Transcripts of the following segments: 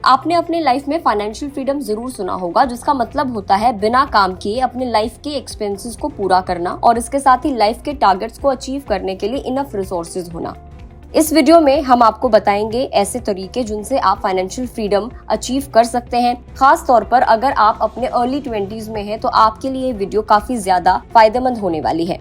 आपने अपनी लाइफ में फाइनेंशियल फ्रीडम जरूर सुना होगा, जिसका मतलब होता है बिना काम किए अपने लाइफ के एक्सपेंसेस को पूरा करना और इसके साथ ही लाइफ के टारगेट्स को अचीव करने के लिए इनफ रिसोर्सेज होना। इस वीडियो में हम आपको बताएंगे ऐसे तरीके जिनसे आप फाइनेंशियल फ्रीडम अचीव कर सकते हैं। खास तौर पर अगर आप अपने अर्ली 20s में हैं तो आपके लिए ये वीडियो काफी ज्यादा फायदेमंद होने वाली है।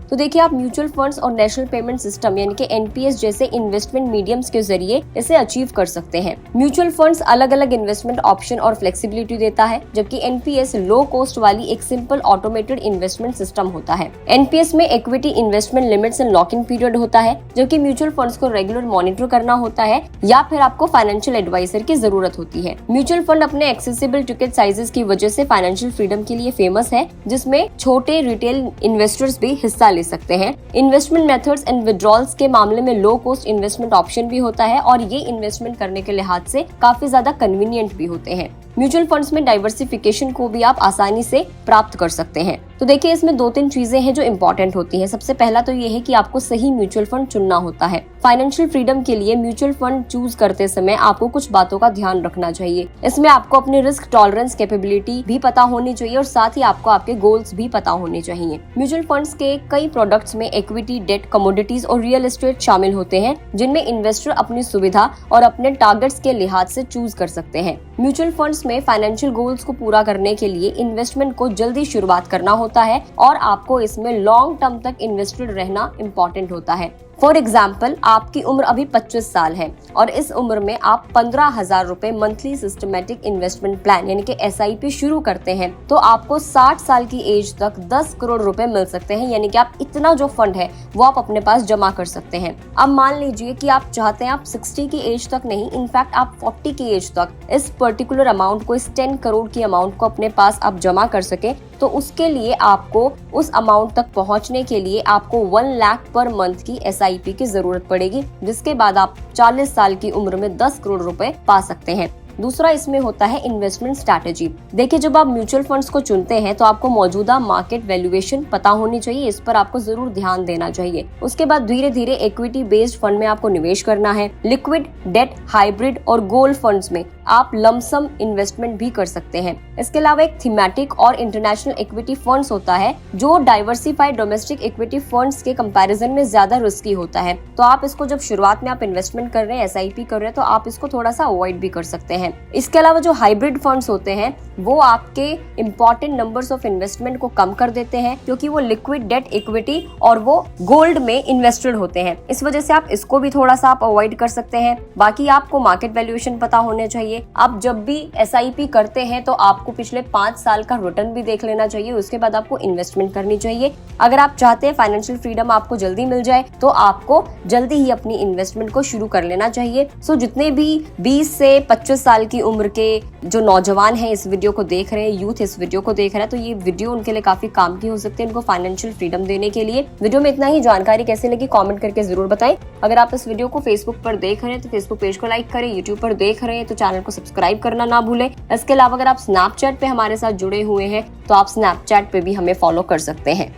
तो देखिए, आप म्यूचुअल फंड्स और नेशनल पेमेंट सिस्टम यानी कि एनपीएस जैसे इन्वेस्टमेंट मीडियम्स के जरिए इसे अचीव कर सकते हैं। म्यूचुअल फंड्स अलग अलग इन्वेस्टमेंट ऑप्शन और फ्लेक्सिबिलिटी देता है, जबकि एनपीएस लो कॉस्ट वाली एक सिंपल ऑटोमेटेड इन्वेस्टमेंट सिस्टम होता है। एनपीएस में equity investment limits and lock in period होता है, जबकि म्यूचुअल फंड्स को रेगुलर मॉनिटर करना होता है या फिर आपको फाइनेंशियल एडवाइजर की जरूरत होती है। म्यूचुअल फंड अपने एक्सेसिबल टिकट साइजेस की वजह से फाइनेंशियल फ्रीडम के लिए फेमस है, जिसमें छोटे रिटेल इन्वेस्टर्स भी हिस्सा ले सकते हैं। इन्वेस्टमेंट मेथड्स एंड विड्रॉल्स के मामले में लो कॉस्ट इन्वेस्टमेंट ऑप्शन भी होता है और ये इन्वेस्टमेंट करने के लिहाज से काफी ज्यादा कन्वीनियंट भी होते हैं। म्यूचुअल फंड्स में डाइवर्सिफिकेशन को भी आप आसानी से प्राप्त कर सकते हैं। तो देखिए, इसमें 2-3 चीजें हैं जो इम्पोर्टेंट होती हैं। सबसे पहला तो ये है कि आपको सही म्यूचुअल फंड चुनना होता है। फाइनेंशियल फ्रीडम के लिए म्यूचुअल फंड चूज करते समय आपको कुछ बातों का ध्यान रखना चाहिए। इसमें आपको अपनी रिस्क टॉलरेंस कैपेबिलिटी भी पता होनी चाहिए और साथ ही आपको आपके गोल्स भी पता होने चाहिए। म्यूचुअल फंड्स के कई प्रोडक्ट्स में इक्विटी, डेट, कमोडिटीज और रियल एस्टेट शामिल होते हैं, जिनमें इन्वेस्टर अपनी सुविधा और अपने टारगेट्स के लिहाज से चूज कर सकते हैं। म्यूचुअल फंड्स में फाइनेंशियल गोल्स को पूरा करने के लिए इन्वेस्टमेंट को जल्दी शुरुआत करना होता है और आपको इसमें लॉन्ग टर्म तक इन्वेस्टेड रहना इम्पोर्टेंट होता है। फॉर एग्जाम्पल, आपकी उम्र अभी 25 साल है और इस उम्र में आप 15,000 रुपए मंथली सिस्टमेटिक इन्वेस्टमेंट प्लान यानी कि SIP शुरू करते हैं तो आपको 60 साल की एज तक 10 करोड़ रुपए मिल सकते हैं। यानी कि आप इतना जो फंड है वो आप अपने पास जमा कर सकते हैं। अब मान लीजिए कि आप चाहते हैं आप 60 की एज तक नहीं, इनफैक्ट आप 40 की एज तक इस पर्टिकुलर अमाउंट को, इस 10 करोड़ की अमाउंट को अपने पास आप जमा कर सके, तो उसके लिए आपको उस अमाउंट तक पहुंचने के लिए आपको 1 लाख पर मंथ की SIP की जरूरत पड़ेगी, जिसके बाद आप 40 साल की उम्र में 10 करोड़ रुपए पा सकते हैं। दूसरा इसमें होता है इन्वेस्टमेंट स्ट्रैटेजी। देखिए, जब आप म्यूचुअल फंड्स को चुनते हैं तो आपको मौजूदा मार्केट वैल्यूएशन पता होनी चाहिए, इस पर आपको जरूर ध्यान देना चाहिए। उसके बाद धीरे धीरे इक्विटी बेस्ड फंड में आपको निवेश करना है। लिक्विड, डेट, हाइब्रिड और गोल्ड फंड्स में आप लमसम इन्वेस्टमेंट भी कर सकते हैं। इसके अलावा एक थीमेटिक और इंटरनेशनल इक्विटी फंड्स होता है जो डाइवर्सिफाइड डोमेस्टिक इक्विटी फंड्स के कंपैरिजन में ज्यादा रिस्की होता है। तो आप इसको जब शुरुआत में आप इन्वेस्टमेंट कर रहे हैं, SIP कर रहे हैं, तो आप इसको थोड़ा सा अवॉइड भी कर सकते हैं। इसके अलावा जो हाइब्रिड फंड्स होते हैं वो आपके इंपॉर्टेंट नंबर्स ऑफ इन्वेस्टमेंट को कम कर देते हैं, क्योंकि वो लिक्विड, डेट, इक्विटी और वो गोल्ड में इन्वेस्टेड होते हैं। इस वजह से आप इसको भी थोड़ा सा आप अवॉइड कर सकते हैं। बाकी आपको मार्केट वैल्यूएशन पता होने चाहिए। आप जब भी SIP करते हैं तो आपको पिछले 5 साल का रिटर्न भी देख लेना चाहिए, उसके बाद आपको इन्वेस्टमेंट करनी चाहिए। अगर आप चाहते हैं फाइनेंशियल फ्रीडम आपको जल्दी मिल जाए तो आपको जल्दी ही अपनी इन्वेस्टमेंट को शुरू कर लेना चाहिए। सो जितने भी 20 से 25 साल की उम्र के जो नौजवान हैं इस वीडियो को देख रहे हैं, यूथ इस वीडियो को देख रहा है, तो ये वीडियो उनके लिए काफी काम की हो सकती है, उनको फाइनेंशियल फ्रीडम देने के लिए। वीडियो में इतना ही। जानकारी कैसी लगी कमेंट करके जरूर बताएं। अगर आप इस वीडियो को फेसबुक पर देख रहे हैं तो फेसबुक पेज को लाइक करें, यूट्यूब पर देख रहे हैं तो चैनल को सब्सक्राइब करना ना भूलें। इसके अलावा अगर आप स्नैपचैट पे हमारे साथ जुड़े हुए हैं तो आप स्नैपचैट पे भी हमें फॉलो कर सकते हैं।